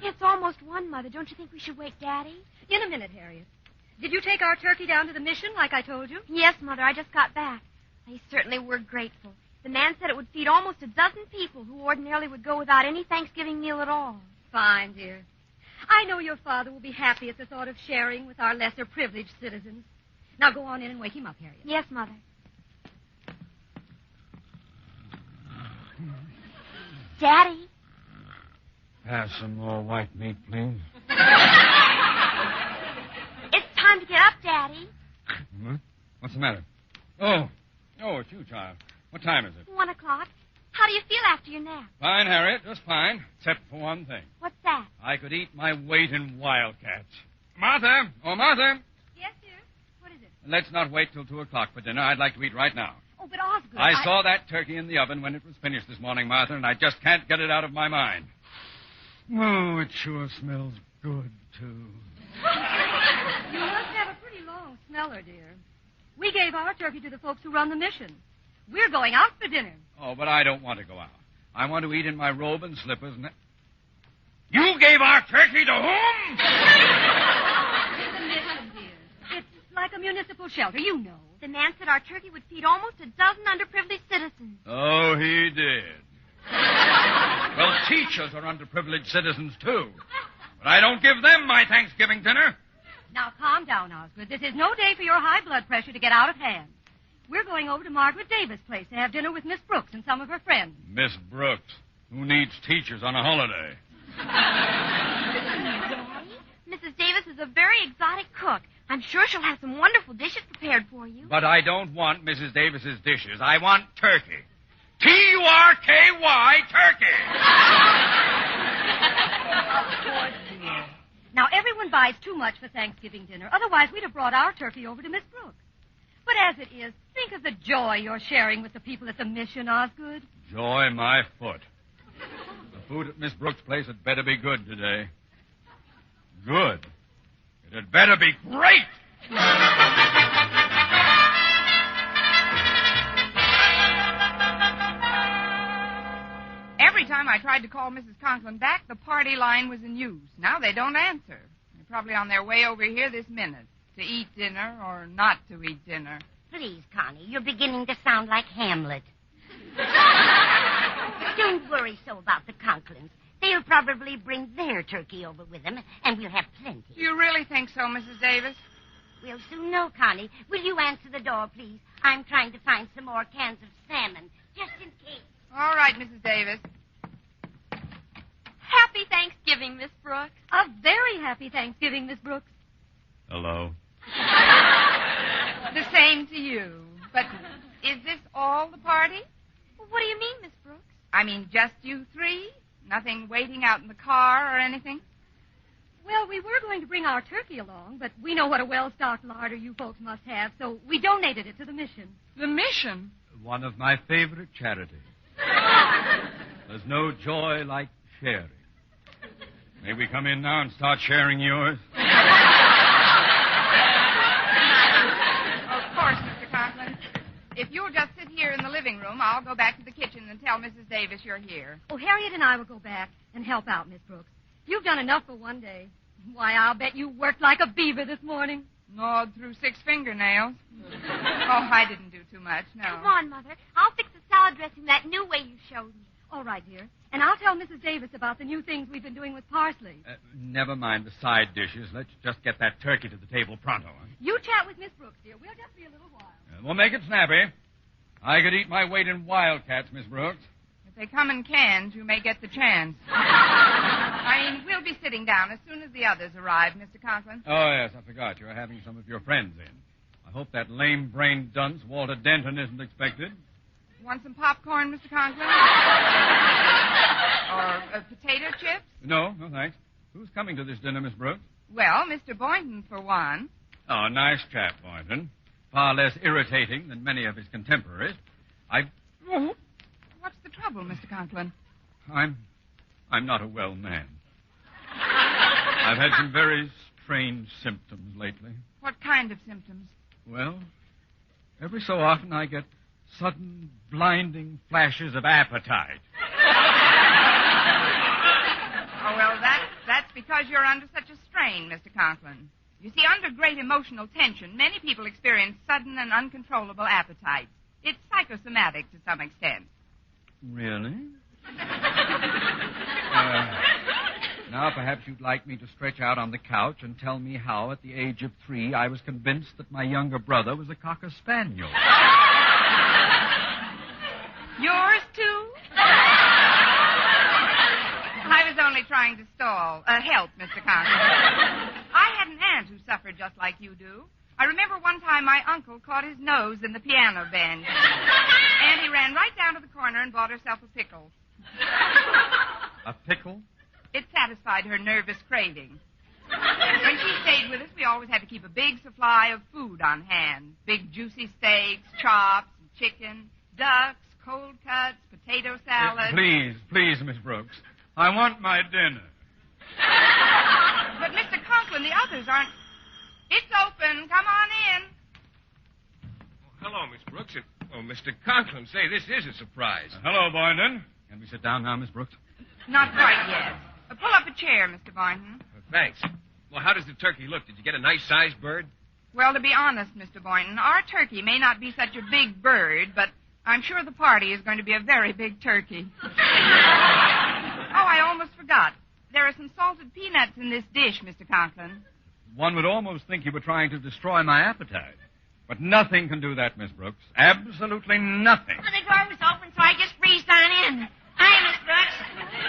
It's almost 1, Mother. Don't you think we should wake Daddy? In a minute, Harriet. Did you take our turkey down to the mission like I told you? Yes, Mother. I just got back. They certainly were grateful. The man said it would feed almost a dozen people who ordinarily would go without any Thanksgiving meal at all. Fine, dear. I know your father will be happy at the thought of sharing with our lesser privileged citizens. Now go on in and wake him up, Harriet. Yes, Mother. Daddy? Pass some more white meat, please. It's time to get up, Daddy. Hmm? What's the matter? Oh, it's you, child. What time is it? 1 o'clock. How do you feel after your nap? Fine, Harriet, just fine. Except for one thing. What's that? I could eat my weight in wildcats. Martha! Oh, Martha! Yes, dear? What is it? Let's not wait till 2 o'clock for dinner. I'd like to eat right now. Oh, but Osgood, I saw that turkey in the oven when it was finished this morning, Martha, and I just can't get it out of my mind. Oh, it sure smells good, too. You must have a pretty long smeller, dear. We gave our turkey to the folks who run the mission. We're going out for dinner. Oh, but I don't want to go out. I want to eat in my robe and slippers and... You gave our turkey to whom? It's a mission, dear. It's like a municipal shelter, you know. The man said our turkey would feed almost a dozen underprivileged citizens. Oh, he did. Well, teachers are underprivileged citizens, too. But I don't give them my Thanksgiving dinner. Now, calm down, Osgood. This is no day for your high blood pressure to get out of hand. We're going over to Margaret Davis' place to have dinner with Miss Brooks and some of her friends. Miss Brooks, who needs teachers on a holiday? Daddy, Mrs. Davis is a very exotic cook. I'm sure she'll have some wonderful dishes prepared for you. But I don't want Mrs. Davis's dishes. I want turkey. Turky. Turkey. Of course, dear. Now, everyone buys too much for Thanksgiving dinner. Otherwise, we'd have brought our turkey over to Miss Brooks. But as it is, think of the joy you're sharing with the people at the mission, Osgood. Joy my foot. The food at Miss Brooks' place had better be good today. Good. It had better be great. Every time I tried to call Mrs. Conklin back, the party line was in use. Now they don't answer. They're probably on their way over here this minute to eat dinner or not to eat dinner. Please, Connie, you're beginning to sound like Hamlet. Don't worry so about the Conklins. They'll probably bring their turkey over with them, and we'll have plenty. Do you really think so, Mrs. Davis? We'll soon know, Connie. Will you answer the door, please? I'm trying to find some more cans of salmon, just in case. All right, Mrs. Davis. Happy Thanksgiving, Miss Brooks. A very happy Thanksgiving, Miss Brooks. Hello. The same to you. But is this all the party? What do you mean, Miss Brooks? I mean, just you three? Nothing waiting out in the car or anything? Well, we were going to bring our turkey along, but we know what a well-stocked larder you folks must have, so we donated it to the mission. The mission? One of my favorite charities. There's no joy like sharing. May we come in now and start sharing yours? Of course, Mr. Conklin. If you'll just sit here in the living room, I'll go back to the kitchen and tell Mrs. Davis you're here. Oh, Harriet and I will go back and help out, Miss Brooks. You've done enough for one day. Why, I'll bet you worked like a beaver this morning. Gnawed through 6 fingernails. Oh, I didn't do too much, no. Come on, Mother. I'll fix the salad dressing that new way you showed me. All right, dear. And I'll tell Mrs. Davis about the new things we've been doing with parsley. Never mind the side dishes. Let's just get that turkey to the table pronto. Huh? You chat with Miss Brooks, dear. We'll just be a little while. We'll make it snappy. I could eat my weight in wildcats, Miss Brooks. If they come in cans, you may get the chance. I mean, we'll be sitting down as soon as the others arrive, Mr. Conklin. Oh, yes, I forgot. You're having some of your friends in. I hope that lame-brained dunce, Walter Denton, isn't expected. Want some popcorn, Mr. Conklin? Or potato chips? No, thanks. Who's coming to this dinner, Miss Brooks? Well, Mr. Boynton, for one. Oh, nice chap, Boynton. Far less irritating than many of his contemporaries. What's the trouble, Mr. Conklin? I'm not a well man. I've had some very strange symptoms lately. What kind of symptoms? Well, every so often I get sudden, blinding flashes of appetite. Oh, well, that because you're under such a strain, Mr. Conklin. You see, under great emotional tension, many people experience sudden and uncontrollable appetites. It's psychosomatic to some extent. Really? Now, perhaps you'd like me to stretch out on the couch and tell me how, at the age of 3, I was convinced that my younger brother was a Cocker Spaniel. Yours, too? I was only trying to help, Mr. Conklin. I had an aunt who suffered just like you do. I remember one time my uncle caught his nose in the piano bench. Auntie ran right down to the corner and bought herself a pickle. A pickle? It satisfied her nervous craving. When she stayed with us, we always had to keep a big supply of food on hand. Big juicy steaks, chops, chicken, ducks, cold cuts, potato salad. Please, Miss Brooks. I want my dinner. But, Mr. Conklin, the others aren't... It's open. Come on in. Hello, Miss Brooks. Mr. Conklin, say, this is a surprise. Hello, Boynton. Can we sit down now, Miss Brooks? Not quite yet. Pull up a chair, Mr. Boynton. Thanks. Well, how does the turkey look? Did you get a nice-sized bird? Well, to be honest, Mr. Boynton, our turkey may not be such a big bird, but I'm sure the party is going to be a very big turkey. Oh, I almost forgot. There are some salted peanuts in this dish, Mr. Conklin. One would almost think you were trying to destroy my appetite. But nothing can do that, Miss Brooks. Absolutely nothing. Well, the door was open, so I just breezed on in. Hi, Miss Brooks.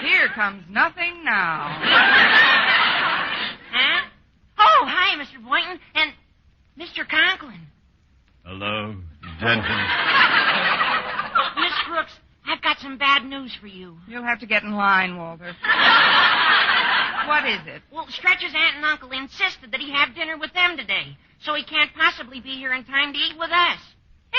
Here comes nothing now. Huh? Oh, hi, Mr. Boynton and Mr. Conklin. Hello, gentlemen. Miss Brooks, I've got some bad news for you. You'll have to get in line, Walter. What is it? Well, Stretch's aunt and uncle insisted that he have dinner with them today, so he can't possibly be here in time to eat with us.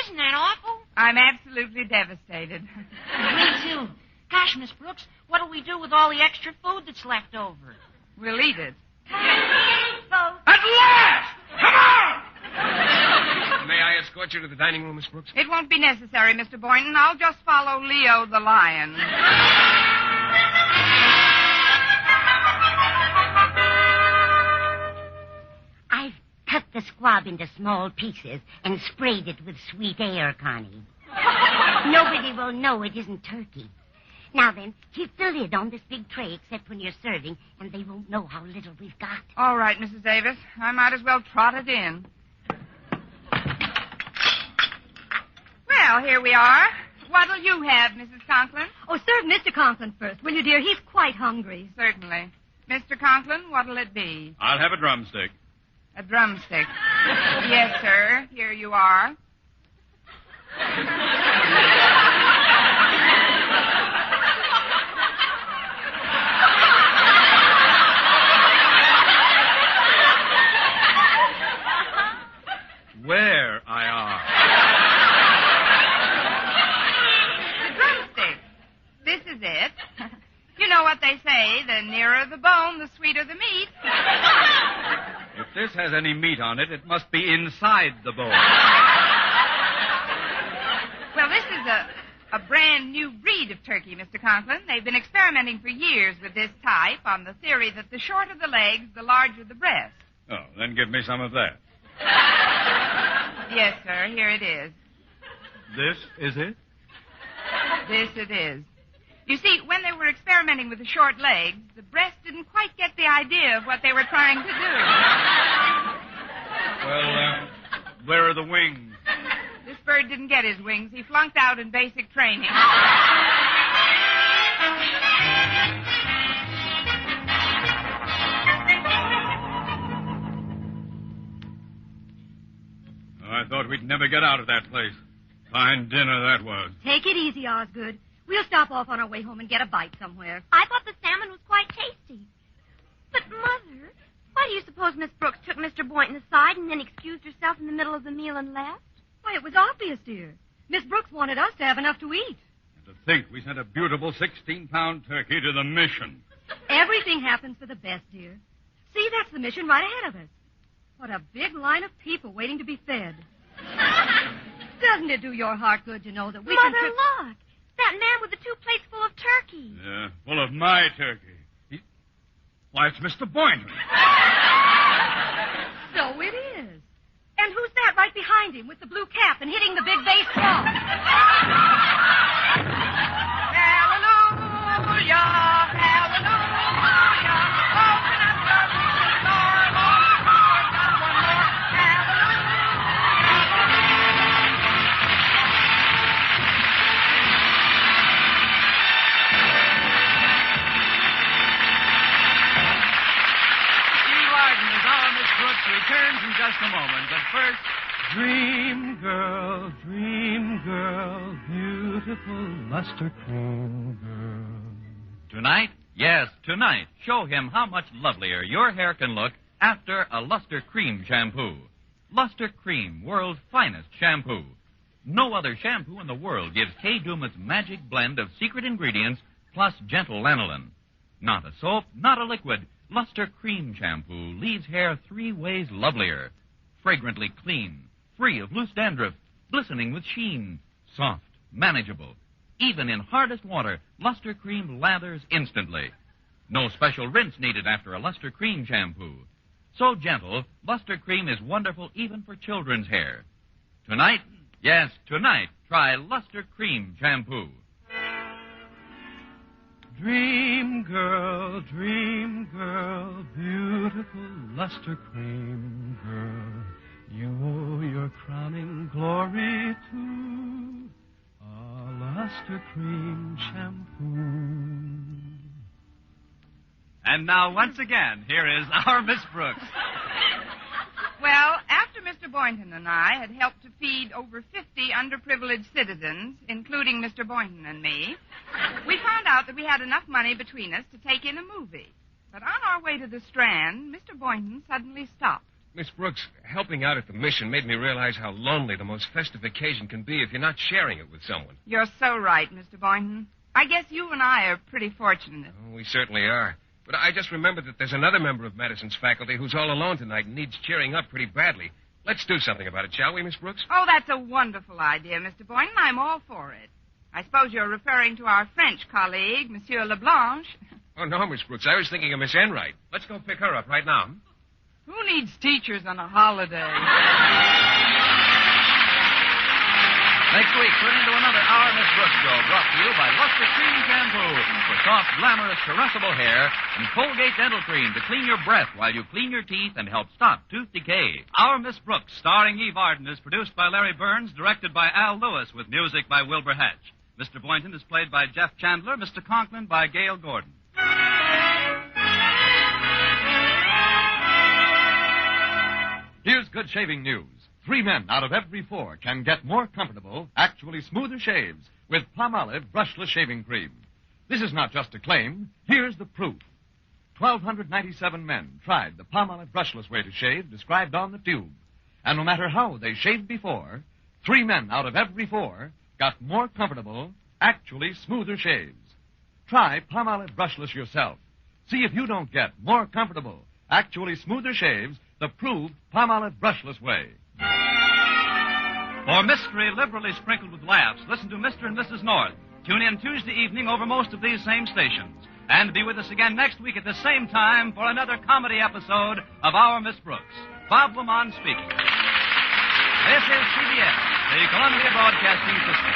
Isn't that awful? I'm absolutely devastated. Me too. Gosh, Miss Brooks, what'll we do with all the extra food that's left over? We'll eat it. At last! Come on! May I escort you to the dining room, Miss Brooks? It won't be necessary, Mr. Boynton. I'll just follow Leo the lion. I've cut the squab into small pieces and sprayed it with sweet air, Connie. Nobody will know it isn't turkey. Now then, keep the lid on this big tray except when you're serving, and they won't know how little we've got. All right, Mrs. Davis. I might as well trot it in. Well, here we are. What'll you have, Mrs. Conklin? Oh, serve Mr. Conklin first, will you, dear? He's quite hungry. Certainly. Mr. Conklin, what'll it be? I'll have a drumstick. A drumstick. Yes, sir. Here you are. Where I are. The drumstick. This is it. You know what they say, the nearer the bone, the sweeter the meat. If this has any meat on it, it must be inside the bone. Well, this is a brand new breed of turkey, Mr. Conklin. They've been experimenting for years with this type on the theory that the shorter the legs, the larger the breast. Oh, then give me some of that. Yes, sir. Here it is. This is it? This it is. You see, when they were experimenting with the short legs, the breast didn't quite get the idea of what they were trying to do. Well, where are the wings? This bird didn't get his wings. He flunked out in basic training. I thought we'd never get out of that place. Fine dinner that was. Take it easy, Osgood. We'll stop off on our way home and get a bite somewhere. I thought the salmon was quite tasty. But, Mother, why do you suppose Miss Brooks took Mr. Boynton aside and then excused herself in the middle of the meal and left? Why, it was obvious, dear. Miss Brooks wanted us to have enough to eat. And to think we sent a beautiful 16-pound turkey to the mission. Everything happens for the best, dear. See, that's the mission right ahead of us. What a big line of people waiting to be fed. Doesn't it do your heart good to know that we Mother, can... look. That man with the 2 plates full of turkey. Yeah, full of my turkey. Why, it's Mr. Boynton. So it is. And who's that right behind him with the blue cap and hitting the big bass drum? Hallelujah, hallelujah. Open up the door, Lord, Lord, got one more. Steve Arden as our Miss Brooks returns in just a moment. But first, dream girl, beautiful luster cream girl. Tonight? Yes, tonight. Show him how much lovelier your hair can look after a Luster Cream shampoo. Luster Cream, world's finest shampoo. No other shampoo in the world gives Kay Daumit's magic blend of secret ingredients plus gentle lanolin. Not a soap, not a liquid. Luster Cream shampoo leaves hair 3 ways lovelier. Fragrantly clean, free of loose dandruff, glistening with sheen, soft, manageable. Even in hardest water, Luster Cream lathers instantly. No special rinse needed after a Luster Cream shampoo. So gentle, Luster Cream is wonderful even for children's hair. Tonight, yes, tonight, try Luster Cream shampoo. Dream girl, beautiful Luster Cream girl. You owe your crowning glory to a Luster Cream shampoo. And now, once again, here is our Miss Brooks. Well, after Mr. Boynton and I had helped to feed over 50 underprivileged citizens, including Mr. Boynton and me, we found out that we had enough money between us to take in a movie. But on our way to the Strand, Mr. Boynton suddenly stopped. Miss Brooks, helping out at the mission made me realize how lonely the most festive occasion can be if you're not sharing it with someone. You're so right, Mr. Boynton. I guess you and I are pretty fortunate. Oh, we certainly are. But I just remembered that there's another member of Madison's faculty who's all alone tonight and needs cheering up pretty badly. Let's do something about it, shall we, Miss Brooks? Oh, that's a wonderful idea, Mr. Boynton. I'm all for it. I suppose you're referring to our French colleague, Monsieur Leblanche. Oh, no, Miss Brooks. I was thinking of Miss Enright. Let's go pick her up right now. Who needs teachers on a holiday? Next week, tune into another Our Miss Brooks show brought to you by Luster Cream Shampoo for soft, glamorous, caressable hair and Colgate Dental Cream to clean your breath while you clean your teeth and help stop tooth decay. Our Miss Brooks, starring Eve Arden, is produced by Larry Burns, directed by Al Lewis, with music by Wilbur Hatch. Mr. Boynton is played by Jeff Chandler, Mr. Conklin by Gail Gordon. Here's good shaving news. 3 men out of every 4 can get more comfortable, actually smoother shaves with Palmolive brushless shaving cream. This is not just a claim. Here's the proof. 1,297 men tried the Palmolive brushless way to shave described on the tube. And no matter how they shaved before, 3 men out of every 4 got more comfortable, actually smoother shaves. Try Palmolive brushless yourself. See if you don't get more comfortable, actually smoother shaves the proved Palmolive brushless way. For mystery liberally sprinkled with laughs, listen to Mr. and Mrs. North. Tune in Tuesday evening over most of these same stations. And be with us again next week at the same time for another comedy episode of Our Miss Brooks. Bob Lamont speaking. This is CBS, the Columbia Broadcasting System.